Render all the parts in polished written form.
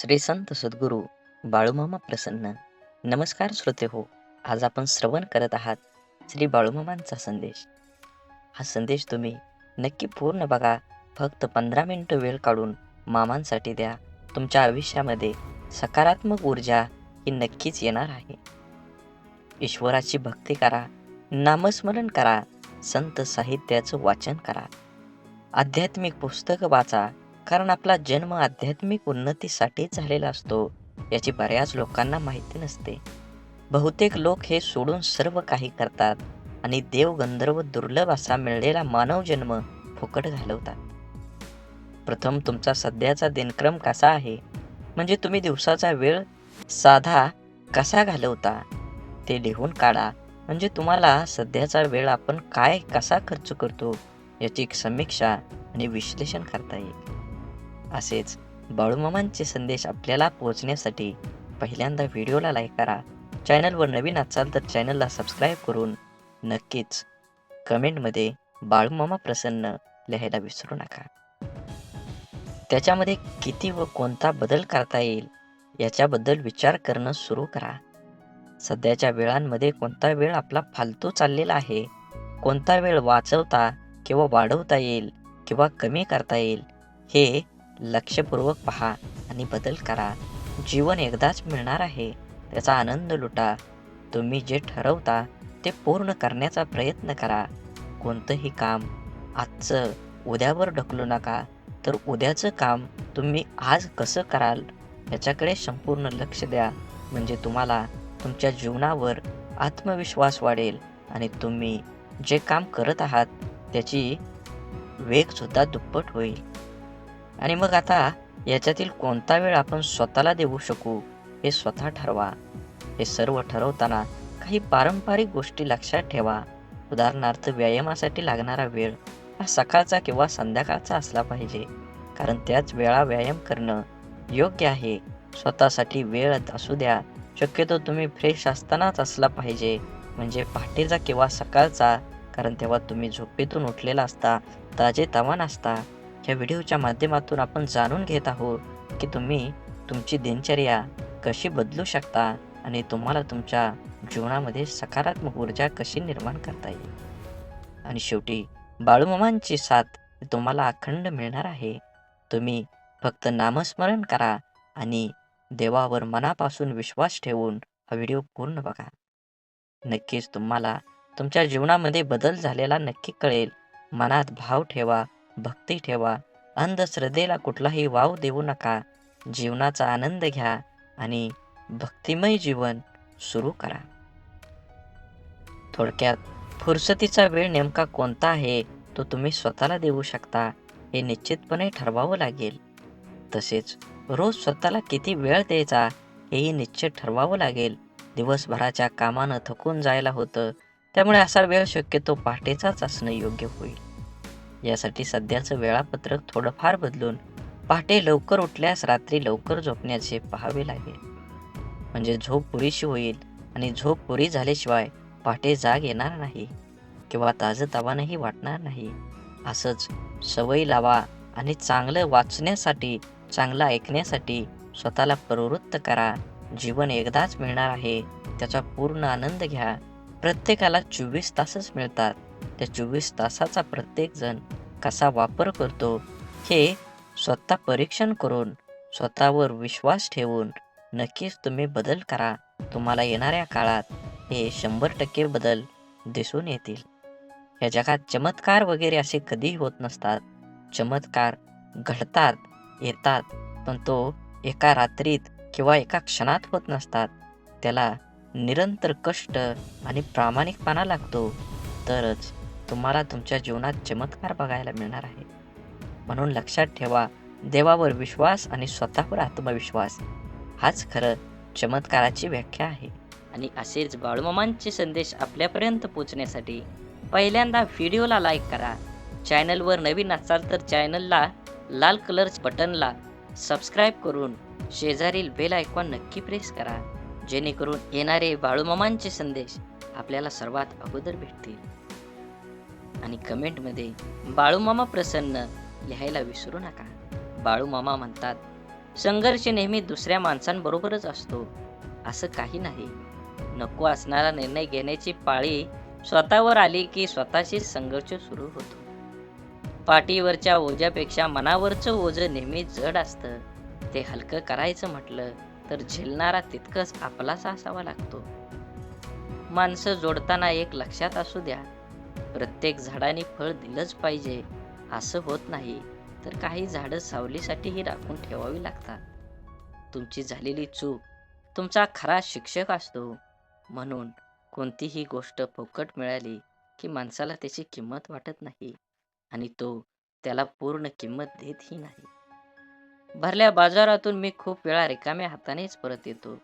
श्री संत सद्गुरू बाळूमामा प्रसन्न. नमस्कार श्रोते हो. आज आपण श्रवण करत आहात श्री बाळूमामांचा संदेश. हा संदेश तुम्ही नक्की पूर्ण बघा. फक्त 15 मिनिटं वेळ काढून मामांसाठी द्या. तुमच्या आयुष्यामध्ये सकारात्मक ऊर्जा ही नक्कीच येणार आहे. ईश्वराची भक्ती करा, नामस्मरण करा, संत साहित्याचं वाचन करा, आध्यात्मिक पुस्तकं वाचा. कारण आपला जन्म आध्यात्मिक उन्नतीसाठीच झालेला असतो, याची बऱ्याच लोकांना माहिती नसते. बहुतेक लोक हे सोडून सर्व काही करतात आणि देव गंधर्व दुर्लभ असा मिळालेला मानव जन्म फुकट घालवतात. प्रथम तुमचा सध्याचा दिनक्रम कसा आहे, म्हणजे तुम्ही दिवसाचा वेळ साधा कसा घालवता ते लिहून काढा. म्हणजे तुम्हाला सध्याचा वेळ आपण कसा खर्च करतो याची एक समीक्षा आणि विश्लेषण करता येईल. असेच बाळूमामांचे संदेश आपल्याला पोहोचण्यासाठी पहिल्यांदा व्हिडिओला लाईक करा. चॅनलवर नवीन असाल तर चॅनलला सबस्क्राईब करून नक्कीच कमेंटमध्ये बाळूमामा प्रसन्न लिहायला विसरू नका. त्याच्यामध्ये किती व कोणता बदल करता येईल याच्याबद्दल विचार करणं सुरू करा. सध्याच्या वेळांमध्ये कोणता वेळ आपला फालतू चाललेला आहे, कोणता वेळ वाचवता किंवा वाढवता येईल किंवा कमी करता येईल, हे लक्षपूर्वक पहा आणि बदल करा. जीवन एकदाच मिळणार आहे, त्याचा आनंद लुटा. तुम्ही जे ठरवता ते पूर्ण करण्याचा प्रयत्न करा. कोणतंही काम आजचं उद्यावर ढकलू नका, तर उद्याचं काम तुम्ही आज कसं कराल याच्याकडे संपूर्ण लक्ष द्या. म्हणजे तुम्हाला तुमच्या जीवनावर आत्मविश्वास वाढेल आणि तुम्ही जे काम करत आहात त्याची वेगसुद्धा दुप्पट होईल. आणि मग आता याच्यातील कोणता वेळ आपण स्वतःला देऊ शकू हे स्वतः ठरवा. हे सर्व ठरवताना काही पारंपरिक गोष्टी लक्षात ठेवा. उदाहरणार्थ, व्यायामासाठी लागणारा वेळ हा सकाळचा किंवा संध्याकाळचा असला पाहिजे, कारण त्याच वेळा व्यायाम करणं योग्य आहे. स्वतःसाठी वेळ असू द्या. शक्यतो तुम्ही फ्रेश असतानाच असला पाहिजे, म्हणजे पहाटेचा किंवा सकाळचा, कारण तेव्हा तुम्ही झोपेतून उठलेला असता, ताजेतवानं असता. या व्हिडिओच्या माध्यमातून आपण जाणून घेत आहोत की तुम्ही तुमची दिनचर्या कशी बदलू शकता आणि तुम्हाला तुमच्या जीवनामध्ये सकारात्मक ऊर्जा कशी निर्माण करता येईल. आणि शेवटी बाळूमामांची साथ तुम्हाला अखंड मिळणार आहे. तुम्ही फक्त नामस्मरण करा आणि देवावर मनापासून विश्वास ठेवून हा व्हिडिओ पूर्ण बघा. नक्कीच तुम्हाला तुमच्या जीवनामध्ये बदल झालेला नक्की कळेल. मनात भाव ठेवा, भक्ती ठेवा. अंधश्रद्धेला कुठलाही वाव देऊ नका. जीवनाचा आनंद घ्या आणि भक्तिमय जीवन सुरू करा. थोडक्यात, फुरसतीचा वेळ नेमका कोणता आहे तो तुम्ही स्वतःला देऊ शकता हे निश्चितपणे ठरवावं लागेल. तसेच रोज स्वतःला किती वेळ द्यायचा हेही निश्चित ठरवावं लागेल. दिवसभराच्या कामानं थकून जायला होतं, त्यामुळे असा वेळ शक्यतो पहाटेचाच असणं योग्य होईल. यासाठी सध्याचं वेळापत्रक थोडंफार बदलून पहाटे लवकर उठल्यास रात्री लवकर झोपण्याचे पाहावे लागेल. म्हणजे झोप पुरेशी होईल आणि झोप पुरी झाल्याशिवाय पहाटे जाग येणार नाही किंवा ताजंतवानंही वाटणार नाही. असंच सवयी लावा आणि चांगलं वाचण्यासाठी, चांगलं ऐकण्यासाठी स्वतःला प्रवृत्त करा. जीवन एकदाच मिळणार आहे, त्याचा पूर्ण आनंद घ्या. प्रत्येकाला 24 तासच मिळतात. त्या 24 तासाचा प्रत्येकजण कसा वापर करतो हे स्वतः परीक्षण करून, स्वतःवर विश्वास ठेवून नक्कीच तुम्ही बदल करा. तुम्हाला येणाऱ्या काळात हे 100% बदल दिसून येतील. या जगात चमत्कार वगैरे असे कधीही होत नसतात. चमत्कार घडतात, येतात, पण तो एका रात्रीत किंवा एका क्षणात होत नसतात. त्याला निरंतर कष्ट आणि प्रामाणिकपणा लागतो, तरच तुम्हाला तुमच्या जीवनात चमत्कार बघायला मिळणार आहे. म्हणून लक्षात ठेवा, देवावर विश्वास आणि स्वतःवर आत्मविश्वास हाच खरं चमत्काराची व्याख्या आहे. आणि असेच बाळूमामांचे संदेश आपल्यापर्यंत पोहोचण्यासाठी पहिल्यांदा व्हिडिओला लाईक करा. चॅनलवर नवीन असाल तर चॅनलला लाल कलरच्या बटनला सबस्क्राईब करून शेजारील बेल आयकॉन नक्की प्रेस करा, जेणेकरून येणारे बाळूमामांचे संदेश आपल्याला सर्वात अगोदर भेटतील. आणि कमेंटमध्ये बाळूमामा प्रसन्न लिहायला विसरू नका. बाळूमामा म्हणतात, संघर्ष नेहमी दुसऱ्या माणसांबरोबरच असतो असं काही नाही. नको असणारा निर्णय घेण्याची पाळी स्वतःवर आली की स्वतःशी संघर्ष सुरू होतो. पाठीवरच्या ओझ्यापेक्षा मनावरचं ओझं नेहमी जड असतं. ते हलकं करायचं म्हटलं तर झेलणारा तितकंच आपलासा असावा लागतो. माणसं जोडताना एक लक्षात असू द्या, प्रत्येक झाडाने फळ दिलंच पाहिजे असं होत नाही. तर काही झाडं सावलीसाठीही राखून ठेवावी लागतात. तुमची झालेली चूक तुमचा खरा शिक्षक असतो. म्हणून कोणतीही गोष्ट फुकट मिळाली की माणसाला त्याची किंमत वाटत नाही आणि तो त्याला पूर्ण किंमत देतही नाही. भरल्या बाजारातून मी खूप वेळा रिकाम्या हातानेच परत येतो.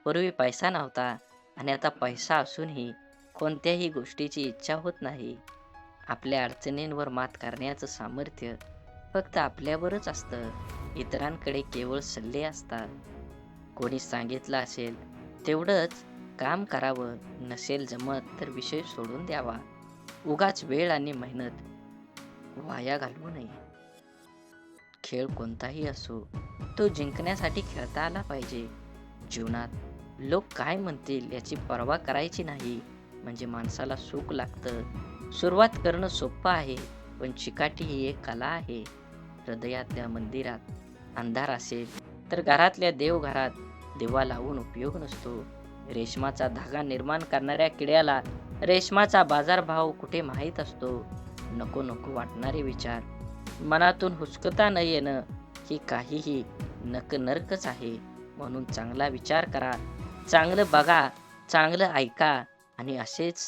पूर्वी पैसा नव्हता आणि आता पैसा असूनही कोणत्याही गोष्टीची इच्छा होत नाही. आपल्या अडचणींवर मात करण्याचं सामर्थ्य फक्त आपल्यावरच असतं. इतरांकडे केवळ सल्ले असतात. कोणी सांगितलं असेल तेवढंच काम करावं, नसेल जमत तर विषय सोडून द्यावा. उगाच वेळ आणि मेहनत वाया घालवू नये. खेळ कोणताही असो, तो जिंकण्यासाठी खेळता आला पाहिजे. जीवनात लोक काय म्हणतील याची पर्वा करायची नाही, म्हणजे माणसाला सुख लागतं. सुरुवात करणं सोपं आहे, पण चिकाटी ही एक कला आहे. हृदयातल्या मंदिरात अंधार असेल तर घरातल्या देवघरात दिवा लावून उपयोग नसतो. रेशमाचा धागा निर्माण करणाऱ्या किड्याला रेशमाचा बाजारभाव कुठे माहीत असतो. नको नको वाटणारे विचार मनातून हुसकता न येणं ही काहीही नर्कच आहे. म्हणून चांगला विचार करा, चांगलं बघा, चांगलं ऐका आणि असेच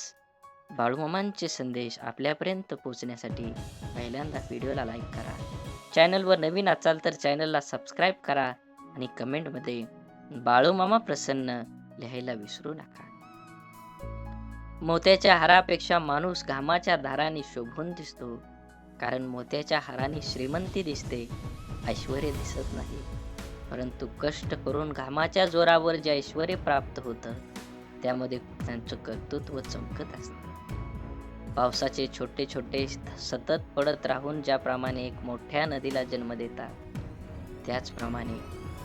बाळूमामांचे संदेश आपल्यापर्यंत पोहोचण्यासाठी पहिल्यांदा व्हिडिओला लाईक करा. चॅनलवर नवीन असाल तर चॅनलला सबस्क्राईब करा आणि कमेंटमध्ये बाळूमामा प्रसन्न लिहायला विसरू नका. मोत्याच्या हारापेक्षा माणूस घामाच्या धाराने शोभून दिसतो. कारण मोत्याच्या हाराने श्रीमंती दिसते, ऐश्वर्य दिसत नाही. परंतु कष्ट करून घामाच्या जोरावर जे ऐश्वर्य प्राप्त होतं त्यामध्ये त्यांचं कर्तृत्व चमकत असतं. पावसाचे छोटे छोटे सतत पडत राहून ज्याप्रमाणे एक मोठ्या नदीला जन्म देतात, त्याचप्रमाणे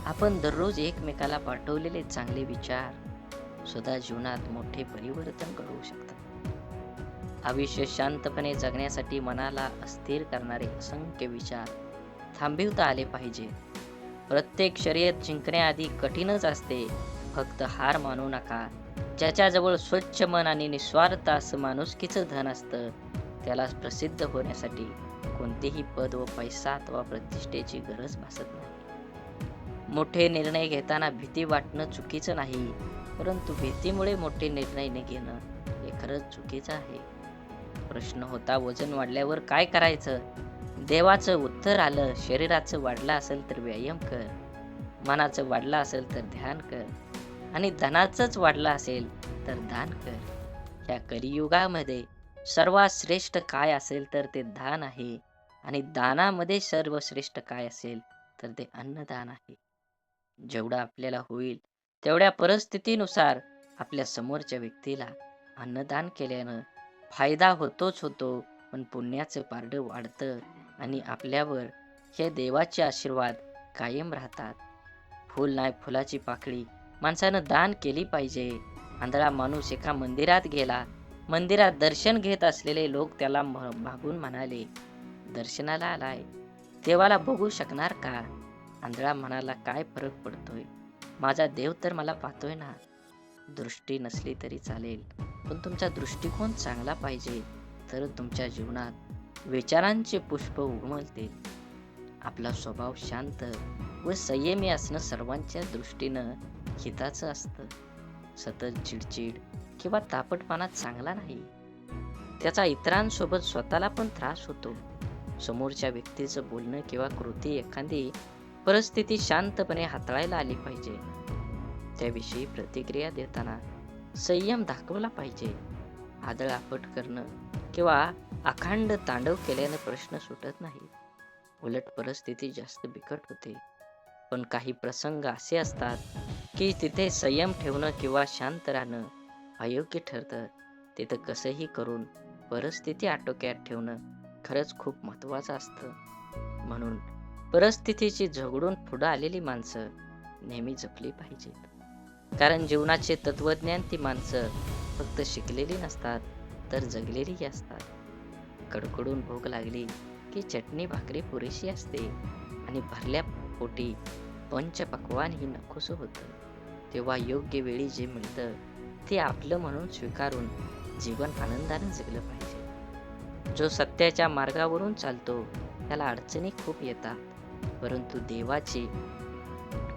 आपण दररोज एकमेकाला पाठवलेले चांगले विचार सुद्धा जीवनात मोठे परिवर्तन घडवू शकतात. आयुष्य शांतपणे जगण्यासाठी मनाला अस्थिर करणारे असंख्य विचार थांबविता आले पाहिजे. प्रत्येक शर्यत जिंकण्याआधी कठीणच असते. फक्त हार मानू नका. ज्याच्याजवळ स्वच्छ मन आणि निस्वार्थ असं माणुसकीचं धन असतं, त्याला प्रसिद्ध होण्यासाठी कोणतेही पद व पैसा अथवा प्रतिष्ठेची गरज भासत नाही. मोठे निर्णय घेताना भीती वाटणं चुकीचं नाही, परंतु भीतीमुळे मोठे निर्णय न घेणं हे खरंच चुकीचं आहे. प्रश्न होता, वजन वाढल्यावर काय करायचं? देवाचं उत्तर आलं, शरीराचं वाढलं असेल तर व्यायाम कर, मनाचं वाढलं असेल तर ध्यान कर आणि धनाचंच वाढलं असेल तर दान कर. या कलियुगामध्ये सर्वात श्रेष्ठ काय असेल तर ते दान आहे आणि दानामध्ये सर्वश्रेष्ठ काय असेल तर ते अन्नदान आहे. जेवढं आपल्याला होईल तेवढ्या परिस्थितीनुसार आपल्या समोरच्या व्यक्तीला अन्नदान केल्यानं फायदा होतोच होतो, पण पुण्याचं पारडं वाढतं आणि आपल्यावर हे देवाचे आशीर्वाद कायम राहतात. फूल नाही फुलाची पाकळी माणसानं दान केली पाहिजे. आंधळा माणूस एका मंदिरात गेला. मंदिरात दर्शन घेत असलेले लोक त्याला मागून म्हणाले, दर्शनाला आलाय, देवाला बघू शकणार का? आंधळा म्हणाला, काय फरक पडतोय, माझा देव तर मला पाहतोय ना. दृष्टी नसली तरी चालेल, पण तुमचा दृष्टिकोन चांगला पाहिजे, तर तुमच्या जीवनात विचारांचे पुष्प उमलतील. आपला स्वभाव शांत व संयमी असणं सर्वांच्या दृष्टीनं हिताचं असतं. सतत चिडचिड किंवा तापटपणा चांगला नाही. त्याचा इतरांसोबत स्वतःला पण त्रास होतो. समोरच्या व्यक्तीचं बोलणं किंवा कृती एखादी परिस्थिती शांतपणे हाताळायला आली पाहिजे. त्याविषयी प्रतिक्रिया देताना संयम दाखवला पाहिजे. आदळआपट करणं किंवा अखंड तांडव केल्यानं प्रश्न सुटत नाही, उलट परिस्थिती जास्त बिकट होते. पण काही प्रसंग असे असतात की तिथे संयम ठेवणं किंवा शांत राहणं अयोग्य ठरतं. तिथं कसंही करून परिस्थिती आटोक्यात ठेवणं खरंच खूप महत्त्वाचं असतं. म्हणून परिस्थितीची झगडून पुढं आलेली माणसं नेहमी जपली पाहिजेत. कारण जीवनाचे तत्वज्ञान ती माणसं फक्त शिकलेली नसतात, तर जगलेलीही असतात. कडकडून भूक लागली की चटणी भाकरी पुरेशी असते आणि भरल्या पोटी पंचपक्वान ही नकोसं होतं. तेव्हा योग्य वेळी जे मिळतं ते आपलं म्हणून स्वीकारून जीवन आनंदाने जगलं पाहिजे. जो सत्याच्या मार्गावरून चालतो त्याला अडचणी खूप येतात, परंतु देवाची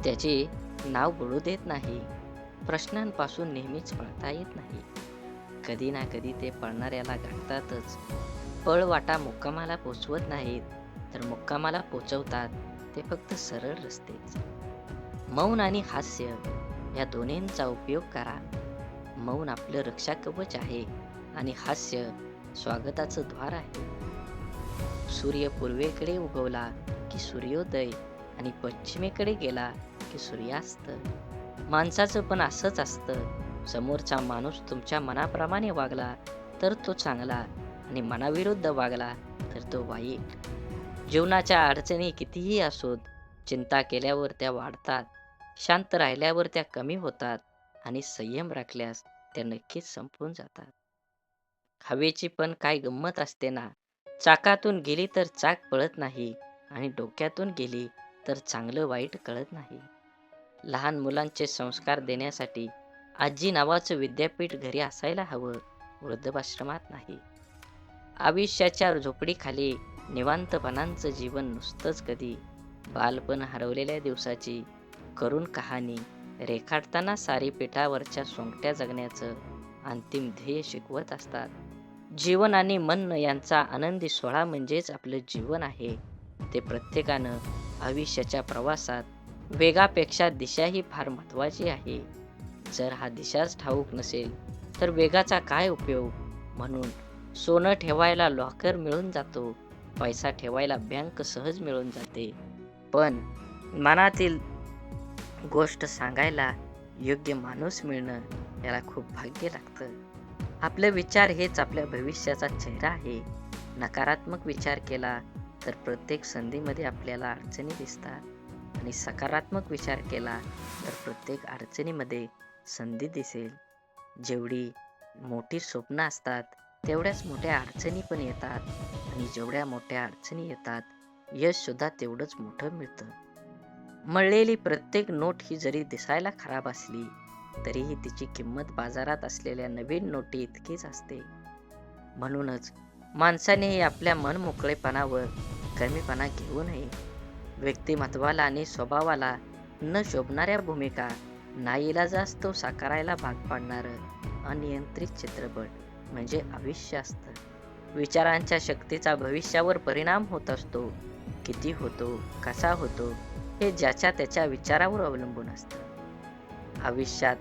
त्याचे नाव बुडू देत नाही. प्रश्नांपासून नेहमीच पळता येत नाही. कधी ना कधी ते पळणाऱ्याला गाठतातच. पळवाटा मुक्कामाला पोचवत नाहीत, तर मुक्कामाला पोचवतात ते फक्त सरळ रस्तेच. मौन आणि हास्य या दोन्हींचा उपयोग करा. मौन आपलं रक्षा कवच आहे आणि हास्य स्वागताचं द्वार आहे. सूर्य पूर्वेकडे उगवला की सूर्योदय आणि पश्चिमेकडे गेला की सूर्यास्त. माणसाचं पण असंच असतं. समोरचा माणूस तुमच्या मनाप्रमाणे वागला तर तो चांगला आणि मनाविरुद्ध वागला तर तो वाईट. जीवनाच्या अडचणी कितीही असोत, चिंता केल्यावर त्या वाढतात, शांत राहिल्यावर त्या कमी होतात आणि संयम राखल्यास त्या नक्कीच संपून जातात. हवेची पण काय गंमत असते ना. चाकातून गेली तर चाक पळत नाही आणि डोक्यातून गेली तर चांगलं वाईट कळत नाही. लहान मुलांचे संस्कार देण्यासाठी आजी नावाचं विद्यापीठ घरी असायला हवं, वृद्धाश्रमात नाही. आयुष्याच्या झोपडीखाली निवांतपणाचं जीवन नुसतंच कधी. बालपण हरवलेल्या दिवसाची करुण कहाणी रेखाटताना सारी पिठावरच्या सोंगट्या जगण्याचं अंतिम ध्येय शिकवत असतात. जीवन आणि मन यांचा आनंदी सोहळा म्हणजेच आपलं जीवन आहे. ते प्रत्येकानं आयुष्याच्या प्रवासात वेगापेक्षा दिशा ही फार महत्त्वाची आहे. जर हा दिशाच ठाऊक नसेल तर वेगाचा काय उपयोग. म्हणून सोनं ठेवायला लॉकर मिळून जातो, पैसा ठेवायला बँक सहज मिळून जाते, पण मनातील गोष्ट सांगायला योग्य माणूस मिळणं याला खूप भाग्य लागतं. आपले विचार हेच आपल्या भविष्याचा चेहरा आहे. नकारात्मक विचार केला तर प्रत्येक संधीमध्ये आपल्याला अडचणी दिसतात आणि सकारात्मक विचार केला तर प्रत्येक अडचणीमध्ये संधी दिसेल. जेवढी मोठी स्वप्न असतात तेवढ्याच मोठ्या अडचणी पण येतात आणि जेवढ्या मोठ्या अडचणी येतात यश सुद्धा तेवढंच मोठं मिळतं. मळलेली प्रत्येक नोट ही जरी दिसायला खराब असली तरीही तिची किंमत बाजारात असलेल्या नवीन नोटी इतकीच असते. म्हणूनच माणसानेही आपल्या मनमोकळेपणावर कमीपणा घेऊ नये. व्यक्तिमत्वाला आणि स्वभावाला न शोभणाऱ्या भूमिका नाईलाजास्तव साकारायला भाग पाडणारं अनियंत्रित चित्रपट म्हणजे आयुष्य असतं. विचारांच्या शक्तीचा भविष्यावर परिणाम होत असतो. किती होतो, कसा होतो हे ज्याच्या त्याच्या विचारावर अवलंबून असतं. आयुष्यात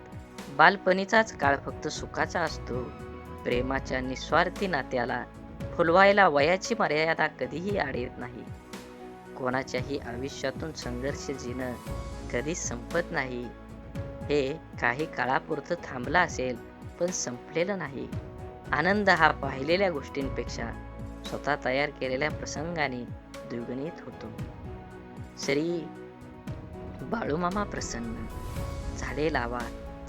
बालपणीचाच काळ फक्त सुखाचा असतो. प्रेमाच्या निस्वार्थी नात्याला फुलवायला वयाची मर्यादा कधीही आड येत नाही. कोणाच्याही आयुष्यातून संघर्ष जिणं कधीच संपत नाही. हे काही काळापुरतं थांबलं असेल पण संपलेलं नाही. आनंद हा पाहिलेल्या गोष्टींपेक्षा स्वतः तयार केलेल्या प्रसंगाने द्विगुणित होतो. श्री बाळूमामा प्रसन्न. झाडे लावा,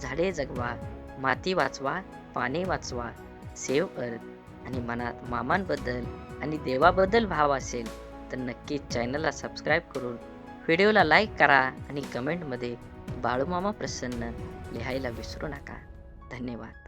झाडे जगवा, माती वाचवा, पाणी वाचवा, सेव्ह अर्थ. आणि मनात मामांबद्दल आणि देवाबद्दल भाव असेल तर नक्कीच चॅनलला सबस्क्राईब करून व्हिडिओला लाईक करा आणि कमेंटमध्ये बाळूमामा प्रसन्न लिहायला विसरू नका. धन्यवाद.